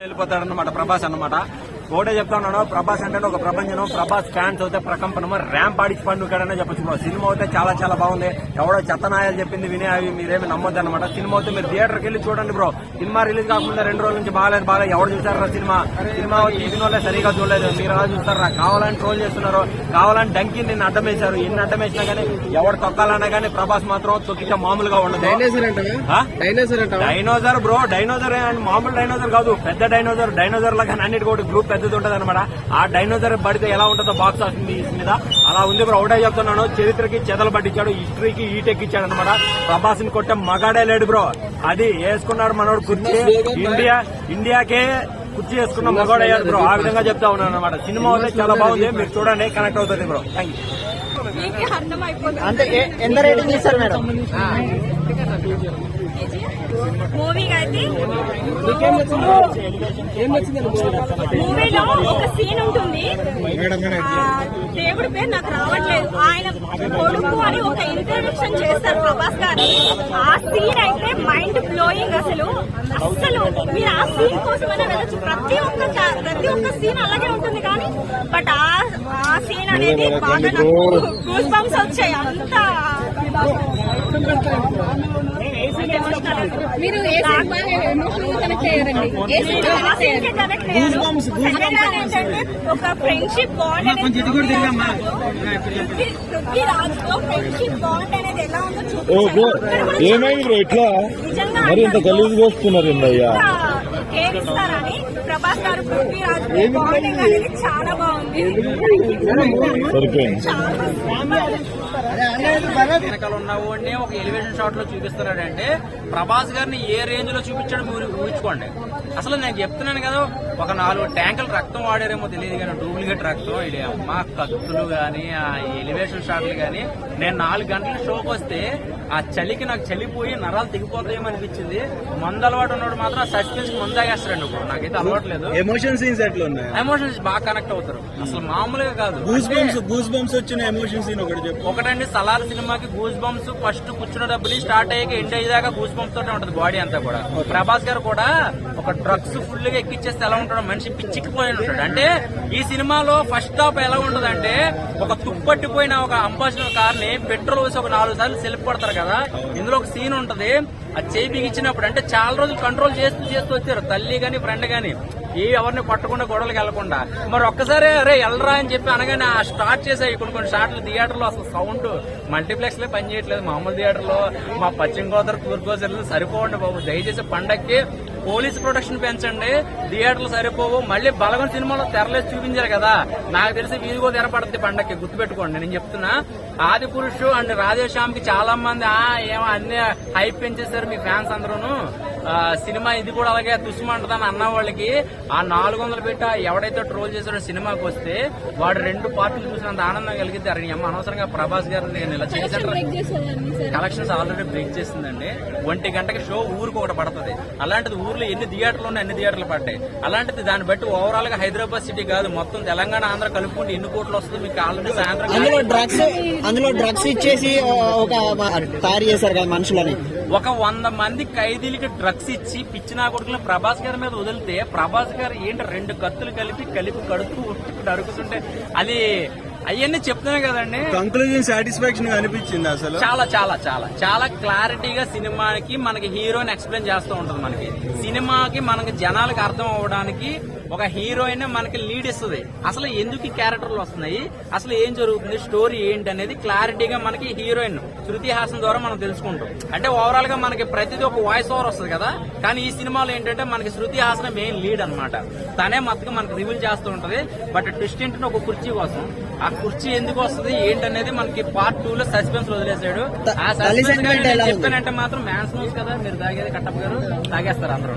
వెళ్ళిపోతాడన్నమాట ప్రభాస్ అన్నమాట. ఒకటే చెప్తా ఉన్నాను, ప్రభాస్ అంటే ఒక ప్రపంచం. ప్రభాస్ ఫ్యాన్స్ అయితే ప్రకంపనము, ర్యాంప్ ఆడిచి పండుగడనే చెప్పచ్చు బ్రో. సినిమా అయితే చాలా చాలా బాగుంది. ఎవడో చెత్తనాయాలు చెప్పింది వినే అవి మీరేమి నమ్మొద్దు అనమాట. సినిమా అయితే మీరు థియేటర్కి వెళ్ళి చూడండి బ్రో. సినిమా రిలీజ్ కాకుండా 2 రోజుల నుంచి బాగాలేదు. ఎవరు చూసారా సినిమా తీసిన వాళ్ళే సరిగా చూడలేదు. మీరు అలా చూస్తారా? కావాలని ట్రోల్ చేస్తున్నారు, కావాలని డంకి నిన్ను అడ్డం వేశారు. ఎన్ని అడ్డం వేసినా కానీ ఎవరు తొక్కాలన్నా కానీ ప్రభాస్ మాత్రం తొక్కితే మామూలుగా ఉండదు. డైనోజర్ బ్రో, డైనోజర్ మామూలు డైనోజర్ కాదు, పెద్ద డైనోజర్ లాగా అన్నిటి కూడా గ్రూప్ పెద్దది ఉంటది అనమాట. ఆ డైనోజర్ పడితే ఎలా ఉంటుందో బాక్స్ ఆఫీస్ మీద అలా ఉంది బ్రో. ఒకటే చెప్తున్నాను, చరిత్రకి చెదలు పట్టించాడు, హిస్టరీకి ఈటెక్కిచ్చాడు అనమాట. ప్రభాస్ ని కొట్టే మగాడే లేడు బ్రో. అది వేసుకున్నాడు మనోడు కుర్చీ. ఇండియాకే కుర్చీ వేసుకున్న మగాడయ్యాడు బ్రో. ఆ విధంగా చెప్తా ఉన్నాను అనమాట. సినిమా అయితే చాలా బాగుంది, మీరు చూడండి, కనెక్ట్ అవుతుంది బ్రో. Thank you. అంటే ఎంత రేటింగ్ ఇస్తారు మేడం? మూవీకి అయితే మూవీలో ఒక సీన్ ఉంటుంది, దేవుడి పేరు నాకు రావట్లేదు, ఆయన కొడుకు అని ఒక ఇంట్రడక్షన్ చేస్తారు ప్రభాస్ గారు. ఆ సీన్ అయితే మైండ్ బ్లోయింగ్. అసలు మీరు ఆ సీన్ కోసమైనా వెళ్ళచ్చు. ప్రతి ఒక్క సీన్ అలాగే ఉంటుంది కానీ బట్ ఆ సీన్ అనేది బాగా గూస్ బంప్స్ వచ్చాయి. అంతా మీరు ఒక ఫ్రెండ్షిప్ బాండ్ అనేది పృథ్వీరాజ్తో ఫ్రెండ్షిప్ బాండ్ అనేది ఎలా ఉందో చూపించారు. ఏమైంది ఇట్లా మరి ఇంత గలీజ్గా వస్తున్నారు కేర్ ఇస్తారని ప్రభాస్ గారు పృథ్వీరాజ్ బాండింగ్ అనేది చాలా బాగుంది. వెనకాల ఉన్నావు ఒక ఎలివేషన్ షాట్ లో చూపిస్తున్నాడంటే ప్రభాస్ గారిని ఏ రేంజ్ లో చూపించాడు మీరు ఊహించుకోండి. అసలు నేను చెప్తున్నాను కదా, ఒక 4 ట్యాంకులు రక్తం వాడారేమో తెలియదు కానీ డూప్లికేట్ రక్తం ఇది అమ్మ, కత్తులు గాని ఆ ఎలివేషన్ షాట్లు గాని. నేను 4 గంటల షోకి వస్తే ఆ చలికి నాకు చలిపోయి నరాలు తెగిపోతాయేమో అనిపించింది. మందు అలవాటు ఉన్నాడు మాత్రం సస్పెన్స్ ముందాగేస్తారండి. ఇప్పుడు నాకైతే అలవాటు లేదు. ఎమోషన్ సీన్స్ ఎట్లా ఉన్నాయి? ఎమోషన్స్ బాగా కనెక్ట్ అవుతారు, అసలు మామూలుగా కాదు. గూస్ బంప్స్ వచ్చిన ఎమోషన్ సీన్ ఒకటండి, సలార్ సినిమాకి గూస్ బంప్స్ ఫస్ట్ కూర్చున్నప్పుడు స్టార్ట్ అయ్యాక ఎండ్ అయ్యేదాకా గూస్ బంప్స్ తోటే ఉంటది బాడీ అంతా కూడా. ప్రభాస్ గారు కూడా ఒక డ్రగ్స్ ఫుల్ గా ఎక్కిచ్చేస్తే ఎలా ఉంటాడు, మనిషి పిచ్చిక్కిపోయి ఉంటాడు. అంటే ఈ సినిమాలో ఫస్ట్ హాఫ్ ఎలా ఉంటదంటే, ఒక తుప్పట్టిపోయిన ఒక అంబాసిడర్ కార్ ని పెట్రోల్ వేసి ఒక 4 సార్లు సెల్ఫ్ పడతారు కదా. ఇందులో ఒక సీన్ ఉంటది, అది చేయి బిగించినప్పుడు అంటే చాలా రోజులు కంట్రోల్ చేస్తూ వచ్చారు, తల్లి గాని ఫ్రెండ్ గాని ఎవరిని పట్టకుండా గొడవలకు వెళ్లకుండా. మరి ఒక్కసారి అరే ఎల్రా అని చెప్పి అనగానే ఆ స్టార్ట్ చేసాయి కొన్ని షాట్లు. థియేటర్ లో అసలు సౌండ్ మల్టీప్లెక్స్ లో పనిచేయట్లేదు. మామూలు థియేటర్ లో మా పశ్చిమ గోదావరి తూర్పు గోదావరి సరిపోవండి బాబు. దయచేసి పండక్కి పోలీస్ ప్రొటెక్షన్ పెంచండి, థియేటర్లు సరిపోవు. మళ్ళీ బలగం సినిమాలో తెరలేసి చూపించారు కదా, నాకు తెలిసి వీధిగో తెరపడుతుంది పండక్కి, గుర్తుపెట్టుకోండి. నేను చెప్తున్నా, ఆది పురుషు అండ్ రాధేశ్యామ్ కి చాలా మంది ఏమో అన్ని హైప్ పెంచేశారు మీ ఫ్యాన్స్ అందరూను. సినిమా ఇది కూడా అలాగే తుస్సుమంటదని అన్న వాళ్ళకి ఆ 400 పెట్టి ఎవడైతే ట్రోల్ చేశాడో సినిమాకి వస్తే వాడు 2 పార్టీలు చూసినంత ఆనందం కలిగితే అరే అమ్మ అనవసరంగా ప్రభాస్ గారు నేను ఇలా చేశాను. కలెక్షన్స్ ఆల్రెడీ బ్రేక్ చేసిందండి. 1 గంటకి షో ఊరికి ఒకటి పడుతుంది. అలాంటిది ఊర్లో ఎన్ని థియేటర్లు ఉన్నాయి, అన్ని థియేటర్లు పడ్డాయి. అలాంటిది దాన్ని బట్టి ఓవరాల్ గా హైదరాబాద్ సిటీ కాదు మొత్తం తెలంగాణ ఆంధ్ర కలుపుకుంటే ఎన్ని కోట్లు వస్తుంది మీకు ఆల్రెడీ సాయంత్రం. అందులో డ్రగ్స్ ఇచ్చేసి ఒక తయారు చేశారు కదా మనుషులని. ఒక 100 మంది ఖైదీలకి డ్రగ్స్ ఇచ్చి పిచ్చినా కొడుకులు ప్రభాస్ గారి మీద వదిలితే ప్రభాస్ గారు ఏంటి 2 కత్తులు కలిపి కడుతూ నరుకుతుంటే అది అవన్నీ చెప్తున్నాయి కదండి. కంక్లూజన్ సాటిస్ఫాక్షన్ అనిపించింది. అసలు చాలా చాలా చాలా చాలా క్లారిటీగా సినిమాకి మనకి హీరోయిన్ ఎక్స్ప్లెయిన్ చేస్తూ ఉంటుంది. మనకి సినిమాకి మనకి జనాలకు అర్థం అవ్వడానికి ఒక హీరోయిన్ మనకి లీడ్ ఇస్తుంది. అసలు ఎందుకు ఈ క్యారెక్టర్లు వస్తున్నాయి, అసలు ఏం జరుగుతుంది, స్టోరీ ఏంటి అనేది క్లారిటీగా మనకి హీరోయిన్ శృతి హాసన్ ద్వారా మనం తెలుసుకుంటాం. అంటే ఓవరాల్ గా మనకి ప్రతిదీ ఒక వాయిస్ ఓవర్ వస్తుంది కదా, కానీ ఈ సినిమాలో ఏంటంటే మనకి శృతి హాసన్ మెయిన్ లీడ్ అనమాట. తనే మొత్తం మనకి రివీల్ చేస్తూ ఉంటది. బట్ ట్విస్ట్ ఏంటంటే ఒక కుర్చీ కోసం, ఆ కుర్చీ ఎందుకు వస్తుంది ఏంటనేది మనకి పార్ట్ 2 లో సస్పెన్స్ వదిలేశాడు. ఆ సస్పెన్స్ చెప్తానంటే మాత్రం మ్యాన్స్ న్యూస్ కదా, మీరు తాగేది కట్టప్ప గారు తాగేస్తారు అందరూ.